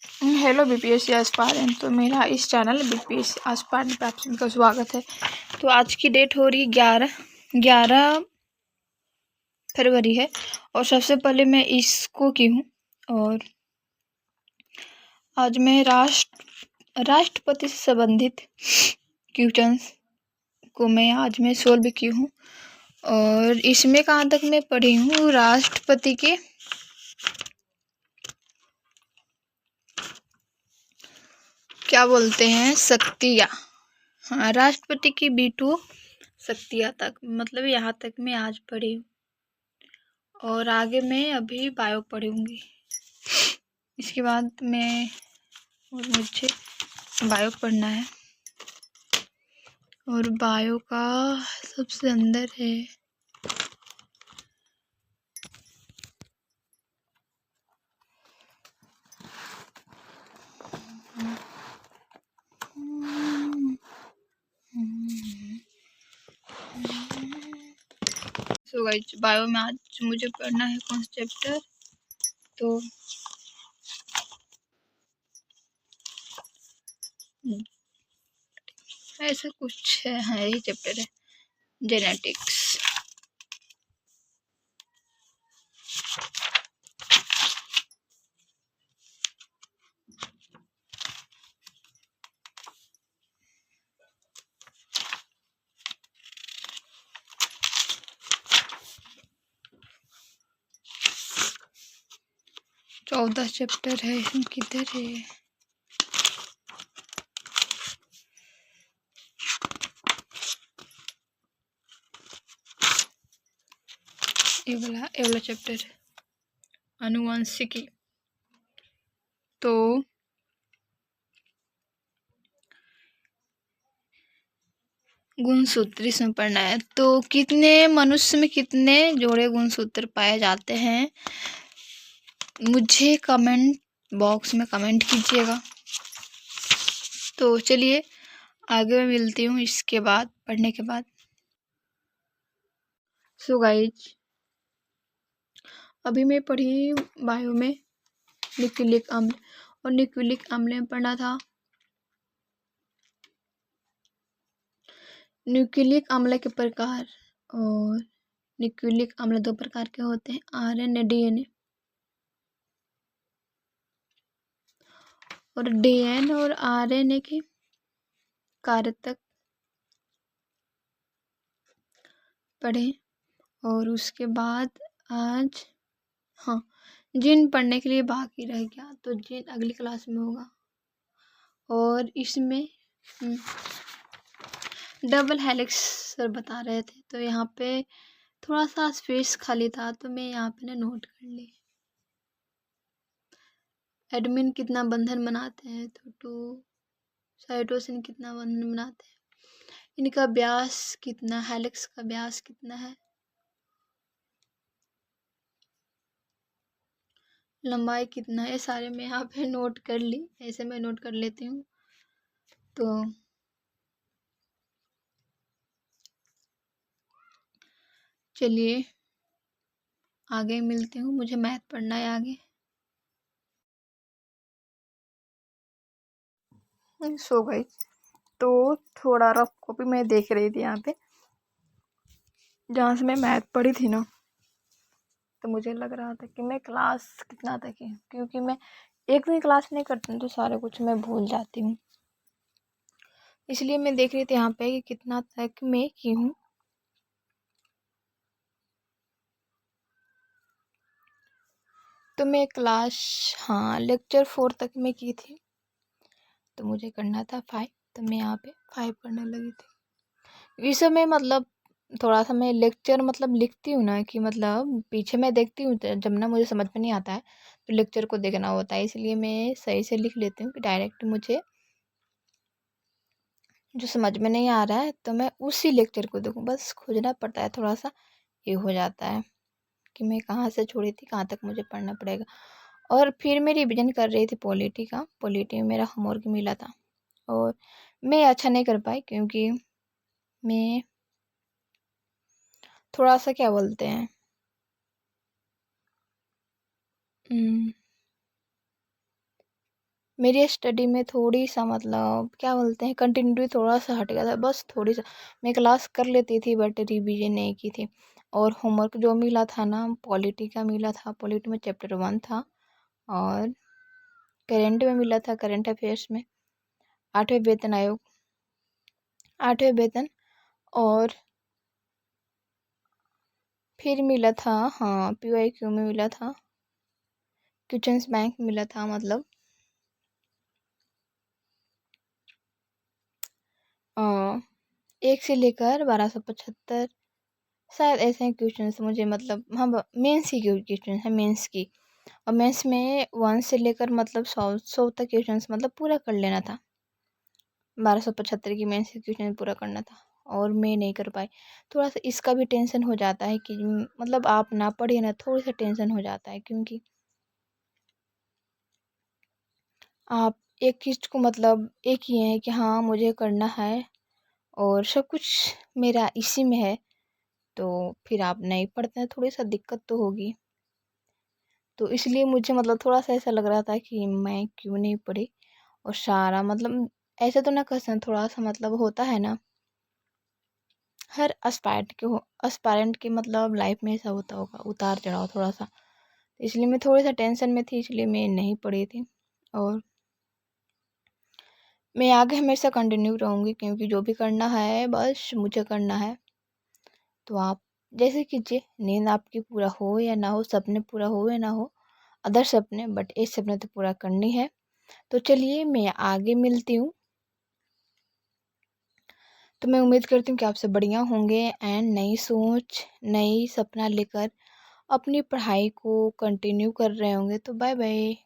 Hello BPSC aspirant. तो मेरा इस चैनल बीपीएससी एस्पायरेंट पे आप सभी का स्वागत है। तो आज की डेट हो रही 11 फरवरी है। और सबसे पहले मैं इसको की हूँ। और आज मैं राष्ट्रपति से संबंधित क्वेश्चंस को मैं सोल्व की हूँ। और इसमें कहाँ तक मैं पढ़ी हूँ, राष्ट्रपति के क्या बोलते हैं, शक्तियाँ। हाँ, राष्ट्रपति की B2 शक्तियाँ तक, मतलब यहाँ तक मैं आज पढ़ी हूँ। और आगे मैं अभी बायो पढ़ूंगी। इसके बाद मुझे बायो पढ़ना है। और बायो का सबसे अंदर है सो गाइस, बायो में आज मुझे पढ़ना है कौन सा चैप्टर। तो ऐसा कुछ है, हाँ यही चैप्टर है, जेनेटिक्स। चौदह चैप्टर है, किधर है? ये वाला चैप्टर है, आनुवंशिकी। तो गुणसूत्र इसमें पढ़ना है। तो मनुष्य में कितने जोड़े गुणसूत्र पाए जाते हैं, मुझे कमेंट बॉक्स में कमेंट कीजिएगा। तो चलिए आगे मैं मिलती हूँ इसके बाद, पढ़ने के बाद। सो गाइज, अभी मैं पढ़ी बायो में न्यूक्लिक अम्ल। और न्यूक्लिक अम्ल में पढ़ना था न्यूक्लिक अम्ल के प्रकार। और न्यूक्लिक अम्ल दो प्रकार के होते हैं, RNA DNA। और DNA और RNA के कारक पढ़े। और उसके बाद आज हाँ, जीन पढ़ने के लिए बाकी रह गया, तो जीन अगली क्लास में होगा। और इसमें डबल हेलिक्स सर बता रहे थे, तो यहाँ पे थोड़ा सा स्पेस खाली था, तो मैं यहाँ पे ना नोट कर ली। एडमिन कितना बंधन बनाते हैं, तो 2 साइटोसिन कितना बंधन बनाते हैं, इनका व्यास कितना, हेलिक्स का व्यास कितना है, लंबाई कितना है, ये सारे मैं यहाँ पे नोट कर ली। ऐसे मैं नोट कर लेती हूँ। तो चलिए आगे मिलती हूँ, मुझे मैथ पढ़ना है आगे। सो गई। तो थोड़ा रफ कॉपी मैं देख रही थी यहाँ पे, जहाँ से मैं मैथ पढ़ी थी ना, तो मुझे लग रहा था कि मैं क्लास कितना तक है, क्योंकि मैं एक दिन क्लास नहीं करती हूँ तो सारा कुछ मैं भूल जाती हूँ। इसलिए मैं देख रही थी यहाँ पे कि कितना तक मैं की हूँ। तो मैं लेक्चर 4 तक मैं की थी। तो मुझे करना था 5, तो मैं यहाँ पे 5 करने लगी थी। इस समय मतलब थोड़ा सा मैं लेक्चर मतलब लिखती हूँ ना, कि मतलब पीछे मैं देखती हूँ, जब ना मुझे समझ में नहीं आता है तो लेक्चर को देखना होता है, इसलिए मैं सही से लिख लेती हूँ कि डायरेक्ट मुझे जो समझ में नहीं आ रहा है तो मैं उसी लेक्चर को देखूँ, बस खोजना पड़ता है, थोड़ा सा ये हो जाता है कि मैं कहाँ से छोड़ी थी, कहाँ तक मुझे पढ़ना पड़ेगा। और फिर मैं रिविज़न कर रही थी पॉलिटी में मेरा होमवर्क मिला था, और मैं अच्छा नहीं कर पाई, क्योंकि मैं थोड़ा सा क्या बोलते हैं, मेरी स्टडी में थोड़ी सा मतलब क्या बोलते हैं कंटिन्यूटी थोड़ा सा हट गया था, बस थोड़ी सा। मैं क्लास कर लेती थी बट रिवीजन नहीं की थी। और होमवर्क जो मिला था ना, पॉलिटी का मिला था, पॉलिटी में चैप्टर 1 था। और करेंट में मिला था, करंट अफेयर्स में 8वें वेतन आयोग, 8वें वेतन। और फिर मिला था, हाँ, PYQ में मिला था, क्वेश्चंस बैंक मिला था, मतलब 1 से लेकर 1275 शायद ऐसे क्वेश्चन मुझे, मतलब हाँ, मेंस की क्वेश्चन है, मेंस की। और मेंस में 1 से लेकर मतलब 100 तक क्वेश्चन मतलब पूरा कर लेना था। 1275 की मेंस की क्वेश्चन पूरा करना था और मैं नहीं कर पाई। थोड़ा सा इसका भी टेंशन हो जाता है कि मतलब आप ना पढ़िए ना, थोड़ा सा टेंशन हो जाता है, क्योंकि आप एक चीज़ को मतलब एक ही है कि हाँ मुझे करना है और सब कुछ मेरा इसी में है, तो फिर आप नहीं पढ़ते हैं, थोड़ी सा दिक्कत तो होगी। तो इसलिए मुझे मतलब थोड़ा सा ऐसा लग रहा था कि मैं क्यों नहीं पढ़ी। और सारा मतलब ऐसा तो ना कह सकते, थोड़ा सा मतलब होता है ना, हर एस्पायरेंट के मतलब लाइफ में ऐसा होता होगा, उतार चढ़ाव थोड़ा सा। इसलिए मैं थोड़ी सा टेंशन में थी, इसलिए मैं नहीं पढ़ी थी। और मैं आगे हमेशा कंटिन्यू रहूँगी, क्योंकि जो भी करना है बस मुझे करना है। तो आप जैसे कीजिए, नींद आपकी पूरा हो या ना हो, सपने पूरा हो या ना हो, अदर सपने, बट एक सपने तो पूरा करनी है। तो चलिए मैं आगे मिलती हूँ। तो मैं उम्मीद करती हूँ कि आपसे बढ़िया होंगे एंड नई सोच, नई सपना लेकर अपनी पढ़ाई को कंटिन्यू कर रहे होंगे। तो बाय बाय।